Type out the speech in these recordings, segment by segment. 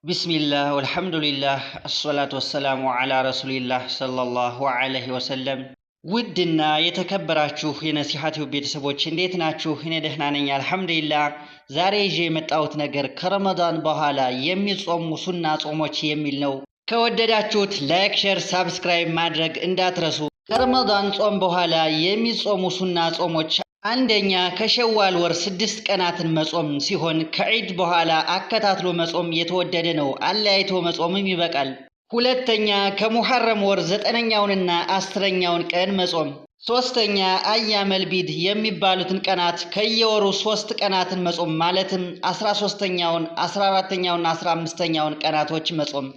بسم الله والحمد لله الصلاة والسلام على رسول الله صلى الله عليه وسلم ودنا የተከበራችሁ የነሲሐቲው ቤተሰቦች እንዴት ናችሁ? እኔ ደህና ነኝ አልሐምዱሊላህ። ዛሬ ይዤ የመጣሁት ነገር ከረመዳን በኋላ የሚጾሙ ሱና ጾሞች የሚል ነው። ከወደዳችሁት ላይክ፣ ሼር፣ ሳብስክራይብ ማድረግ እንዳትረሱ። ከረመዳን ጾም በኋላ የሚጾሙ ሱና ጾሞች አንደኛ ከሸዋል ወር 6 ቀናትን መጾም ሲሆን ከዒድ በኋላ አከታትሎ መጾም የተወደደ ነው። አለያይቶ መጾምም ይበቃል። ሁለተኛ ከሙሐረም ወር 9ኛውንና 10ኛውን ቀን መጾም። ሶስተኛ አያመል ቢድ የሚባሉትን ቀናት ከየወሩ 3 ቀናትን መጾም ማለትም 13ኛውን፣ 14ኛውና 15ኛውን ቀናቶች መጾም።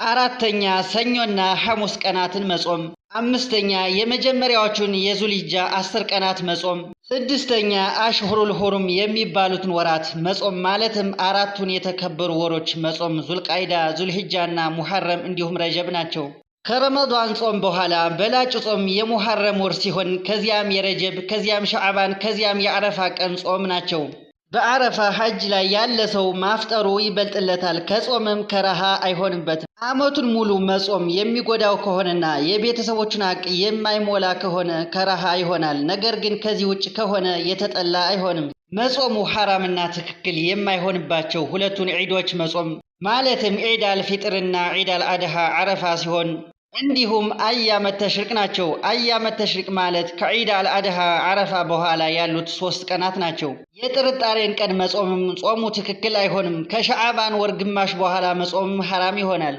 አራተኛ ሰኞና ሐሙስ ቀናትን መጾም። አምስተኛ የመጀመሪያዎቹን የዙልሂጃ 10 ቀናት መጾም። ስድስተኛ አሽሁሩል ሁሩም የሚባሉትን ወራት መጾም ማለትም አራቱን የተከበሩ ወሮች መጾም ዙልቃይዳ፣ ዙልሂጃና ሙሐረም እንዲሁም ረጀብ ናቸው። ከረመዳን ጾም በኋላ በላጭ ጾም የሙሐረም ወር ሲሆን ከዚያም የረጀብ፣ ከዚያም ሸዕባን፣ ከዚያም የአረፋ ቀን ጾም ናቸው። በአረፋ ሐጅ ላይ ያለ ሰው ማፍጠሩ ይበልጥለታል፣ ከጾምም ከረሃ አይሆንበትም። ዓመቱን ሙሉ መጾም የሚጎዳው ከሆነና የቤተሰቦቹን ሐቅ የማይሞላ ከሆነ ከረሃ ይሆናል። ነገር ግን ከዚህ ውጭ ከሆነ የተጠላ አይሆንም። መጾሙ ሐራምና ትክክል የማይሆንባቸው ሁለቱን ዒዶች መጾም ማለትም ዒድ አልፊጥርና ዒድ አልአድሃ አረፋ ሲሆን እንዲሁም አያመት ተሽሪቅ ናቸው። አያመት ተሽሪቅ ማለት ከዒድ አልአድሃ አረፋ በኋላ ያሉት 3 ቀናት ናቸው። የጥርጣሬን ቀን መጾምም ጾሙ ትክክል አይሆንም። ከሸዓባን ወር ግማሽ በኋላ መጾምም ሐራም ይሆናል።